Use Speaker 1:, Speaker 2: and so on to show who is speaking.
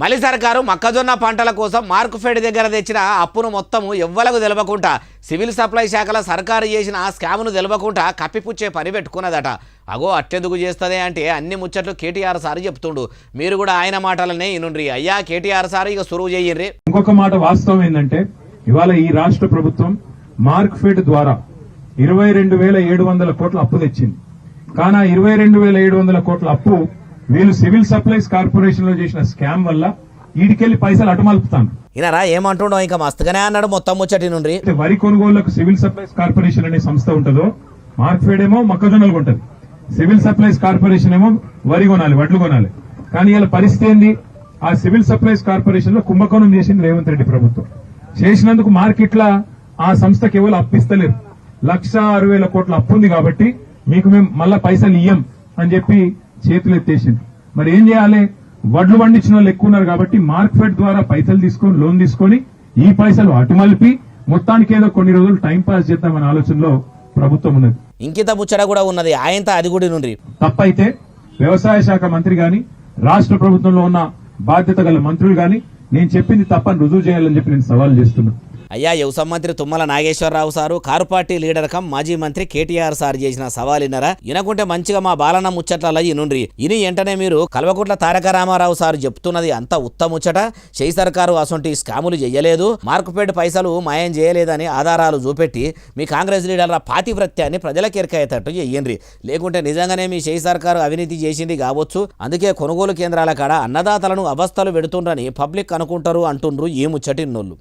Speaker 1: మళ్ళీ సర్కారు మొక్కజొన్న పంటల కోసం మార్కుఫెడ్ దగ్గర తెచ్చిన అప్పును మొత్తము ఎవ్వలకు తెలవకుండా సివిల్ సప్లై శాఖలో సర్కారు చేసిన ఆ స్కామ్ను తెలవకుండా కప్పిపుచ్చే పని పెట్టుకున్నదట. అగో అట్టెందుకు చేస్తుంది అంటే అన్ని ముచ్చట్లు కేటీఆర్ సార్ చెప్తుండు. మీరు కూడా ఆయన మాటలనే ఇనుండ్రి. అయ్యా కేటీఆర్ సార్ ఇక సురువు చెయ్యండి.
Speaker 2: ఇంకొక మాట వాస్తవం ఏంటంటే ఇవాళ ఈ రాష్ట్ర ప్రభుత్వం మార్క్ఫెడ్ ద్వారా 22,700 కోట్ల అప్పు తెచ్చింది. కానీ 22,700 కోట్ల అప్పు వీళ్ళు సివిల్ సప్లైస్ కార్పొరేషన్ లో చేసిన స్కామ్ వల్ల ఈడికెళ్లి పైసలు అటుమలుపుతాను.
Speaker 1: ఈయనరా ఏమంటుండో ఇంకా మస్తుగానే అన్నాడు మొత్తం ముచ్చటి నుండి.
Speaker 2: వరి కొనుగోళ్లకు సివిల్ సప్లైస్ కార్పొరేషన్ అనే సంస్థ ఉంటుందో, మార్క్ఫెడ్ ఏమో మొక్కజొన్నలు కొంటది, సివిల్ సప్లైస్ కార్పొరేషన్ ఏమో వరి కొనాలి, వడ్లు కొనాలి. కానీ ఇలా పరిస్థితి ఏంది? ఆ సివిల్ సప్లైస్ కార్పొరేషన్ లో కుంభకోణం చేసింది రేవంత్ రెడ్డి ప్రభుత్వం. చేసినందుకు మార్కెట్ల ఆ సంస్థకి ఎవరు అప్పిస్తలేరు. 1,60,000 కోట్ల అప్పు ఉంది కాబట్టి మీకు మేము మళ్ళా పైసలు ఇయ్యం అని చెప్పి చేతులు ఎత్తేసింది. మరి ఏం చేయాలి? వడ్లు పండించిన వాళ్ళు ఎక్కువ ఉన్నారు కాబట్టి మార్క్ఫెడ్ ద్వారా పైసలు తీసుకొని లోన్ తీసుకొని ఈ పైసలు అటుమలిపి మొత్తానికి ఏదో కొన్ని రోజులు టైం పాస్ చేద్దామనే ఆలోచనలో ప్రభుత్వం ఉన్నది.
Speaker 1: ఇంకిత ముచ్చట కూడా ఉన్నది. ఆయనతో అది కూడా నుండి
Speaker 2: తప్పైతే వ్యవసాయ శాఖ మంత్రి గాని రాష్ట్ర ప్రభుత్వంలో ఉన్న బాధ్యత గల మంత్రులు గాని నేను చెప్పింది తప్పని రుజువు చేయాలని చెప్పి నేను సవాల్ చేస్తున్నా.
Speaker 1: అయ్యా వ్యవసాయ మంత్రి Tummala Nageswararao sir car party leader cum మాజీ మంత్రి కేటీఆర్ సార్ చేసిన సవాలిన్నరా వినకుంటే మంచిగా మా బాలన్న ముచ్చట్ల ఇనుండ్రి. ఇని వెంటనే మీరు కల్వకుంట్ల తారక రామారావు సార్ చెప్తున్నది అంత ఉత్తముచ్చట. షెయి సర్కారు అసొంటి స్కాములు చేయలేదు, మార్కుపేట పైసలు మాయం చేయలేదని ఆధారాలు చూపెట్టి మీ కాంగ్రెస్ లీడర్ల పాతివ్రత్యాన్ని ప్రజలకు ఎరకయ్యేటట్టు చెయ్యండి. లేకుంటే నిజంగానే మీ షెయి సర్కారు అవినీతి చేసింది కావచ్చు, అందుకే కొనుగోలు కేంద్రాల కాడ అన్నదాతలను అవస్థలు పెడుతుండ్రని పబ్లిక్ అనుకుంటారు అంటుండ్రు ఈ ముచ్చటిన్నోళ్ళు.